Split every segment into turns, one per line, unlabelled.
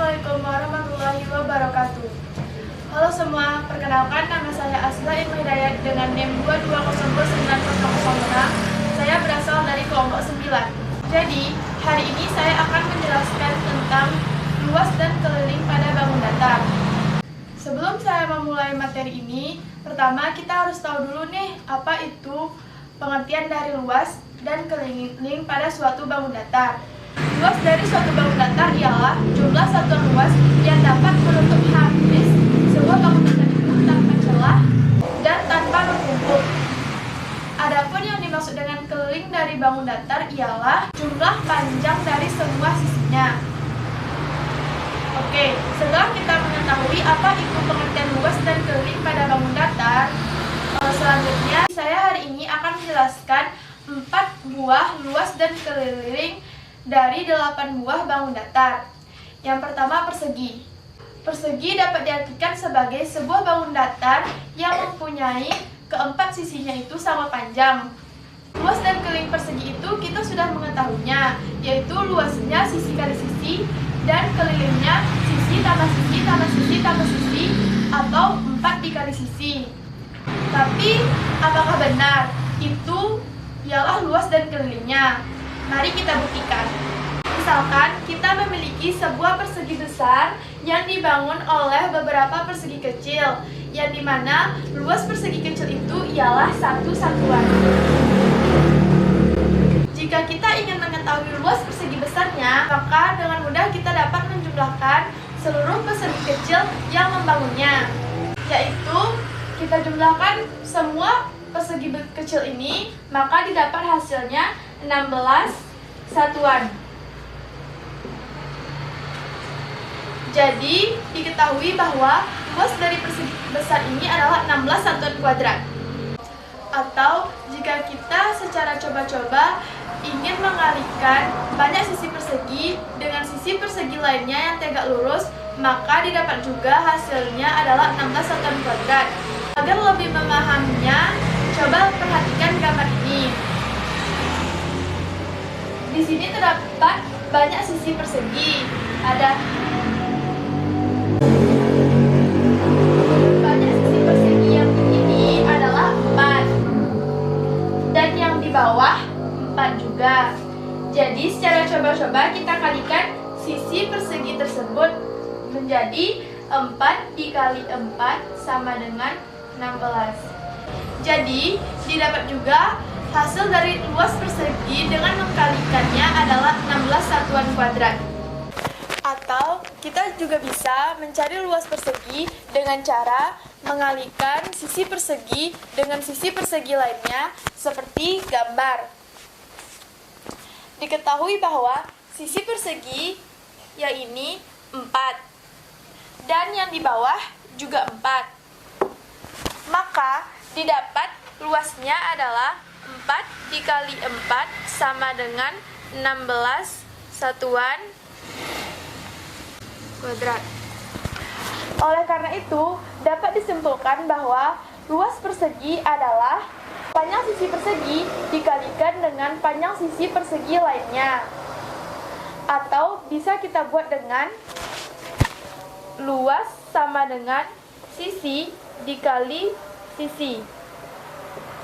Assalamualaikum warahmatullahi wabarakatuh. Halo semua, perkenalkan nama saya Asla Ilmu Hidayat dengan NIM 2209006. Saya berasal dari kelompok 9. Jadi, hari ini saya akan menjelaskan tentang luas dan keliling pada bangun datar. Sebelum saya memulai materi ini, pertama kita harus tahu dulu nih apa itu pengertian dari luas dan keliling pada suatu bangun datar. Luas dari suatu bangun datar ialah jumlah satuan luas yang dapat menutup habis sebuah bangun datar itu tanpa celah dan tanpa berkumpul. Adapun yang dimaksud dengan keliling dari bangun datar ialah jumlah panjang dari semua sisinya. Oke, setelah kita mengetahui apa itu pengertian luas dan keliling pada bangun datar, selanjutnya saya hari ini akan menjelaskan 4 buah luas dan keliling dari 8 buah bangun datar. Yang pertama, persegi. Persegi dapat diartikan sebagai sebuah bangun datar yang mempunyai keempat sisinya itu sama panjang. Luas dan keliling persegi itu kita sudah mengetahuinya, yaitu luasnya sisi kali sisi dan kelilingnya sisi tambah sisi tambah sisi tambah sisi atau 4 dikali sisi. Tapi apakah benar itu ialah luas dan kelilingnya? Mari kita buktikan. Misalkan kita memiliki sebuah persegi besar yang dibangun oleh beberapa persegi kecil, yang dimana luas persegi kecil itu ialah satu satuan. Jika kita ingin mengetahui luas persegi besarnya, maka dengan mudah kita dapat menjumlahkan seluruh persegi kecil yang membangunnya, yaitu kita jumlahkan semua persegi kecil ini, maka didapat hasilnya 16 satuan. Jadi, diketahui bahwa luas dari persegi besar ini adalah 16 satuan kuadrat. Atau, jika kita secara coba-coba ingin mengalihkan banyak sisi persegi dengan sisi persegi lainnya yang tegak lurus, maka didapat juga hasilnya adalah 16 satuan kuadrat. Agar lebih memahaminya, coba perhatikan gambar ini. Di sini terdapat banyak sisi persegi. Ada banyak sisi persegi yang ini adalah 4. Dan yang di bawah 4 juga. Jadi secara coba-coba kita kalikan sisi persegi tersebut menjadi 4 dikali 4 sama dengan 16. Jadi didapat juga hasil dari luas persegi dengan mengkalikannya adalah 16 satuan kuadrat. Atau kita juga bisa mencari luas persegi dengan cara mengalihkan sisi persegi dengan sisi persegi lainnya seperti gambar. Diketahui bahwa sisi persegi yang ini 4 dan yang di bawah juga 4. Maka didapat luasnya adalah 4 dikali 4 sama dengan 16 satuan kuadrat. Oleh karena itu, dapat disimpulkan bahwa luas persegi adalah panjang sisi persegi dikalikan dengan panjang sisi persegi lainnya. Atau bisa kita buat dengan luas sama dengan sisi dikali sisi.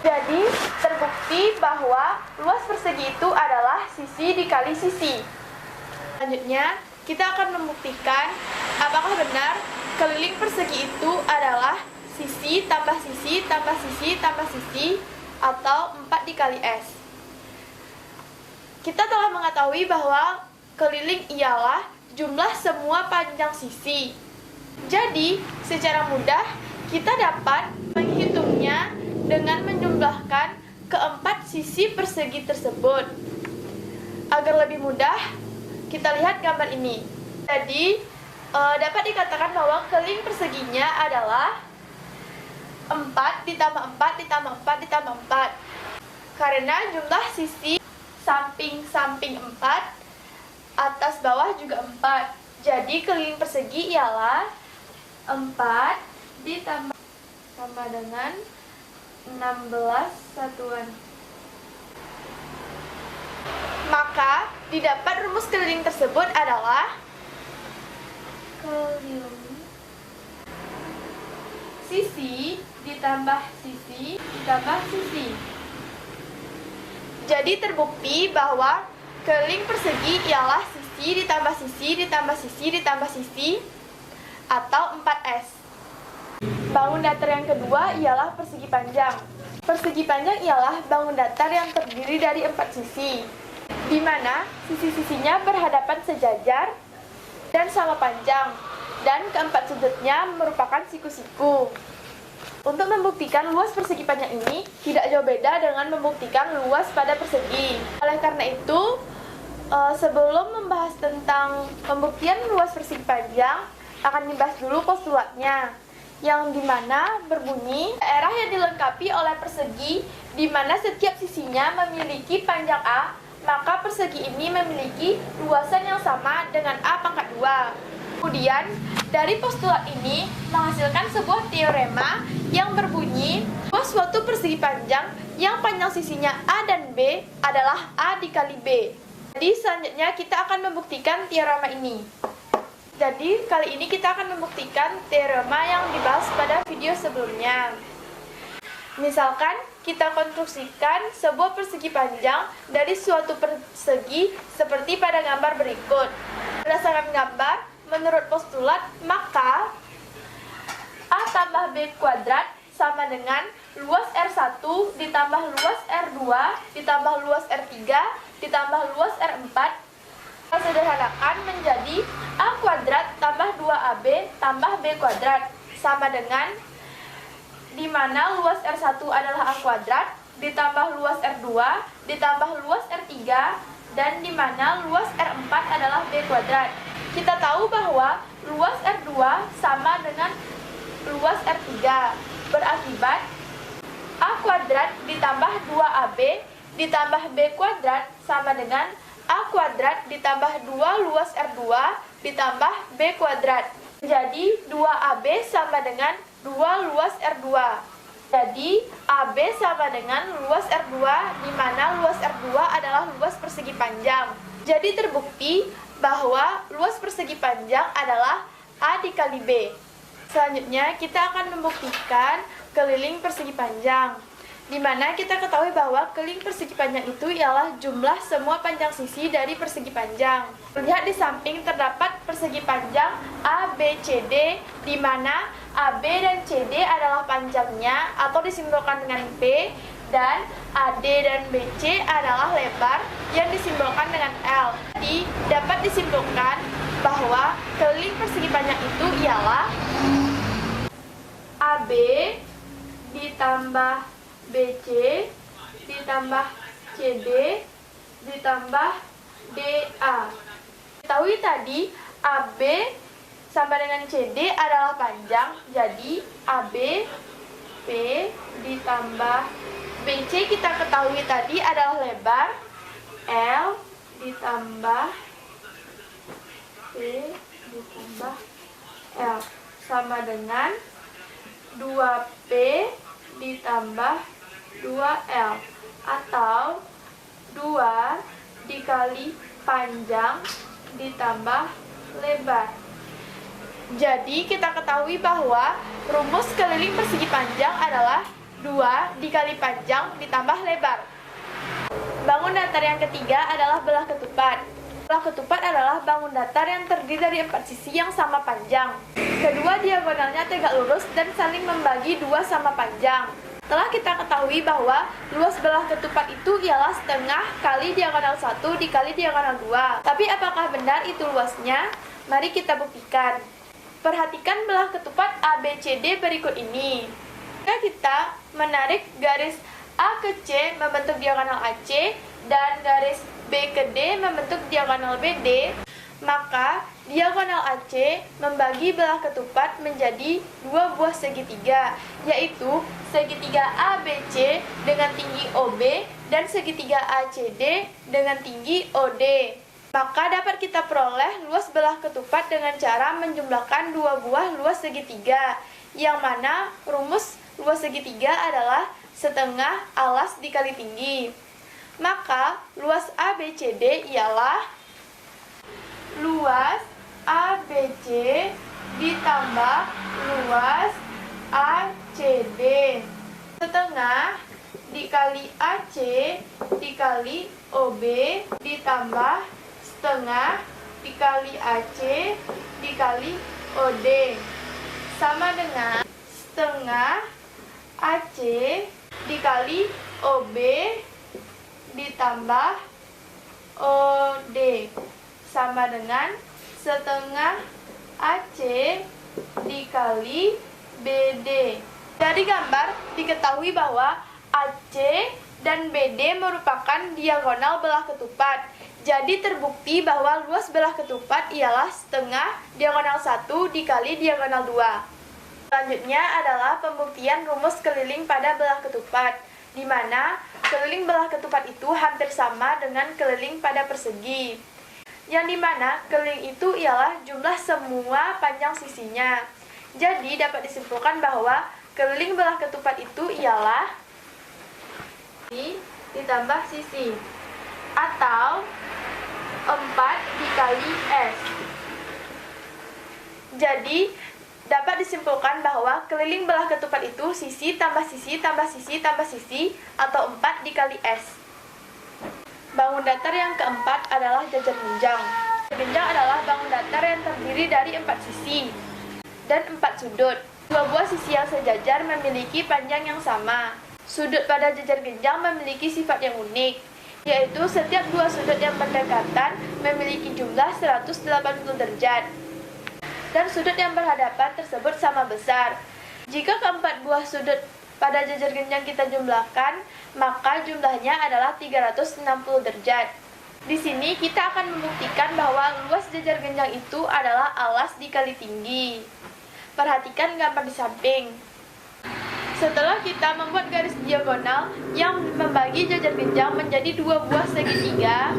Jadi, terbukti bahwa luas persegi itu adalah sisi dikali sisi. Selanjutnya, kita akan membuktikan apakah benar keliling persegi itu adalah sisi tambah sisi tambah sisi tambah sisi atau 4 dikali S. Kita telah mengetahui bahwa keliling ialah jumlah semua panjang sisi. Jadi, secara mudah kita dapat menghitungnya dengan menjumlahkan keempat sisi persegi tersebut. Agar lebih mudah, kita lihat gambar ini. Jadi, dapat dikatakan bahwa keliling perseginya adalah 4 ditambah 4 ditambah 4 ditambah 4. Karena jumlah sisi samping-samping 4, atas bawah juga 4. Jadi, keliling persegi ialah 4 ditambah sama dengan 16 satuan. Maka, didapat rumus keliling tersebut adalah Sisi ditambah sisi ditambah sisi. Jadi terbukti bahwa keliling persegi ialah sisi ditambah sisi ditambah sisi ditambah sisi atau 4S. Bangun datar yang kedua ialah persegi panjang. Persegi panjang ialah bangun datar yang terdiri dari 4 sisi, di mana sisi-sisinya berhadapan sejajar dan sama panjang, dan keempat sudutnya merupakan siku-siku. Untuk membuktikan luas persegi panjang ini tidak jauh beda dengan membuktikan luas pada persegi. Oleh karena itu, sebelum membahas tentang pembuktian luas persegi panjang, akan dibahas dulu postulatnya, yang dimana berbunyi daerah yang dilengkapi oleh persegi di mana setiap sisinya memiliki panjang A, maka persegi ini memiliki luasan yang sama dengan A pangkat 2. Kemudian, dari postulat ini menghasilkan sebuah teorema yang berbunyi bahwa suatu persegi panjang yang panjang sisinya A dan B adalah A dikali B. Jadi selanjutnya kita akan membuktikan teorema ini. Jadi kali ini kita akan membuktikan teorema yang dibahas pada video sebelumnya. Misalkan kita konstruksikan sebuah persegi panjang dari suatu persegi seperti pada gambar berikut. Berdasarkan gambar, menurut postulat, maka A tambah B kuadrat sama dengan luas R1 ditambah luas R2 ditambah luas R3 ditambah luas R4. Kita sederhanakan menjadi A kuadrat tambah 2AB tambah B kuadrat sama dengan di mana luas R1 adalah A kuadrat ditambah luas R2 ditambah luas R3 dan di mana luas R4 adalah B kuadrat. Kita tahu bahwa luas R2 sama dengan luas R3, berakibat A kuadrat ditambah 2AB ditambah B kuadrat sama dengan A kuadrat ditambah 2 luas R2 ditambah B kuadrat. Jadi 2AB sama dengan 2 luas R2. Jadi AB sama dengan luas R2 di mana luas R2 adalah luas persegi panjang. Jadi terbukti bahwa luas persegi panjang adalah A dikali B. Selanjutnya kita akan membuktikan keliling persegi panjang, di mana kita ketahui bahwa keliling persegi panjang itu ialah jumlah semua panjang sisi dari persegi panjang. Lihat di samping terdapat persegi panjang ABCD, di mana AB dan CD adalah panjangnya atau disimbolkan dengan P, dan AD dan BC adalah lebar yang disimbolkan dengan L. Jadi dapat disimpulkan bahwa keliling persegi panjang itu ialah AB ditambah BC ditambah CD ditambah DA. Ketahui tadi AB sama dengan CD adalah panjang, jadi AB P ditambah BC kita ketahui tadi adalah lebar, L ditambah P ditambah L sama dengan 2P ditambah 2L atau 2 dikali panjang ditambah lebar. Jadi kita ketahui bahwa rumus keliling persegi panjang adalah 2 dikali panjang ditambah lebar. Bangun datar yang ketiga adalah belah ketupat. Belah ketupat adalah bangun datar yang terdiri dari 4 sisi yang sama panjang. Kedua diagonalnya tegak lurus dan saling membagi 2 sama panjang. Telah kita ketahui bahwa luas belah ketupat itu ialah setengah kali diagonal 1 dikali diagonal 2. Tapi apakah benar itu luasnya? Mari kita buktikan. Perhatikan belah ketupat ABCD berikut ini. Jika kita menarik garis A ke C membentuk diagonal AC dan garis B ke D membentuk diagonal BD, maka diagonal AC membagi belah ketupat menjadi 2 buah segitiga, yaitu segitiga ABC dengan tinggi OB dan segitiga ACD dengan tinggi OD. Maka dapat kita peroleh luas belah ketupat dengan cara menjumlahkan 2 buah luas segitiga, yang mana rumus luas segitiga adalah setengah alas dikali tinggi. Maka luas ABCD ialah luas ABC ditambah luas ACD. Setengah dikali AC dikali OB ditambah setengah dikali AC dikali OD sama dengan setengah AC dikali OB ditambah OD sama dengan setengah AC dikali BD. Dari gambar diketahui bahwa AC dan BD merupakan diagonal belah ketupat. Jadi terbukti bahwa luas belah ketupat ialah setengah diagonal 1 dikali diagonal 2. Selanjutnya adalah pembuktian rumus keliling pada belah ketupat, di mana keliling belah ketupat itu hampir sama dengan keliling pada persegi. Yang dimana keliling itu ialah jumlah semua panjang sisinya. Jadi dapat disimpulkan bahwa keliling belah ketupat itu ialah ditambah sisi atau 4 dikali S. Jadi dapat disimpulkan bahwa keliling belah ketupat itu sisi tambah sisi tambah sisi tambah sisi atau 4 dikali S. Bangun datar yang keempat adalah jajar genjang. Genjang adalah bangun datar yang terdiri dari 4 sisi dan 4 sudut. Dua buah sisi yang sejajar memiliki panjang yang sama. Sudut pada jajar genjang memiliki sifat yang unik, yaitu setiap dua sudut yang berdekatan memiliki jumlah 180 derajat. Dan sudut yang berhadapan tersebut sama besar. Jika keempat buah sudut pada jajar genjang kita jumlahkan, maka jumlahnya adalah 360 derajat. Di sini kita akan membuktikan bahwa luas jajar genjang itu adalah alas dikali tinggi. Perhatikan gambar di samping. Setelah kita membuat garis diagonal yang membagi jajar genjang menjadi dua buah segitiga,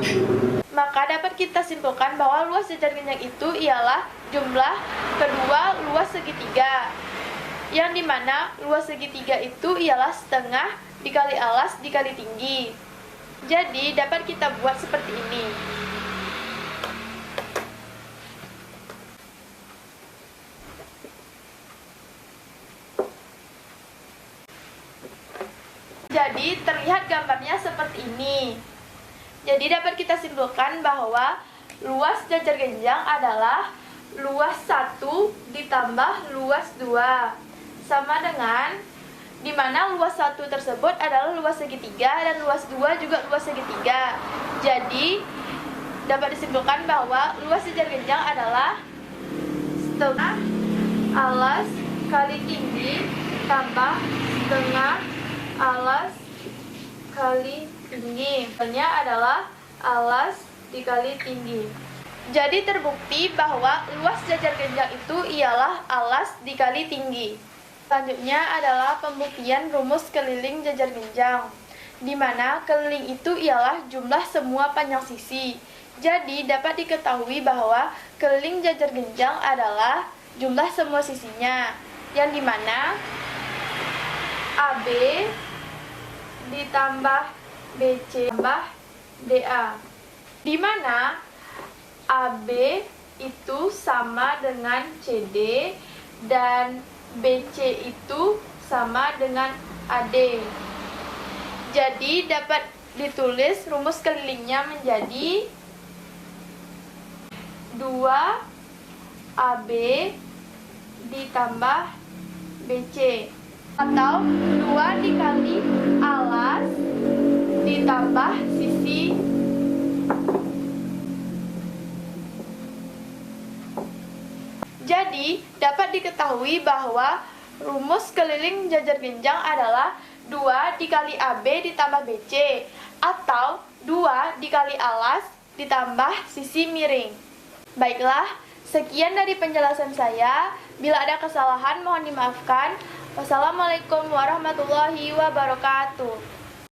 maka dapat kita simpulkan bahwa luas jajar genjang itu ialah jumlah kedua luas segitiga, yang dimana luas segitiga itu ialah setengah dikali alas dikali tinggi. Jadi dapat kita buat seperti ini. Jadi terlihat gambarnya seperti ini. Jadi dapat kita simpulkan bahwa luas jajar genjang adalah luas 1 ditambah luas 2 sama dengan, di mana luas 1 tersebut adalah luas segitiga dan luas 2 juga luas segitiga. Jadi dapat disimpulkan bahwa luas jajar genjang adalah setengah alas kali tinggi tambah setengah alas kali tinggi. Hasilnya adalah alas dikali tinggi. Jadi terbukti bahwa luas jajar genjang itu ialah alas dikali tinggi. Selanjutnya adalah pembuktian rumus keliling jajar genjang, di mana keliling itu ialah jumlah semua panjang sisi. Jadi dapat diketahui bahwa keliling jajar genjang adalah jumlah semua sisinya, yang dimana AB ditambah BC tambah DA, di mana AB itu sama dengan CD dan BC itu sama dengan AD. Jadi dapat ditulis rumus kelilingnya menjadi 2AB ditambah BC, atau 2 dikali alas ditambah sisi Jadi, dapat diketahui bahwa rumus keliling jajar genjang adalah 2 dikali AB ditambah BC, atau 2 dikali alas ditambah sisi miring. Baiklah, sekian dari penjelasan saya. Bila ada kesalahan mohon dimaafkan. Wassalamualaikum warahmatullahi wabarakatuh.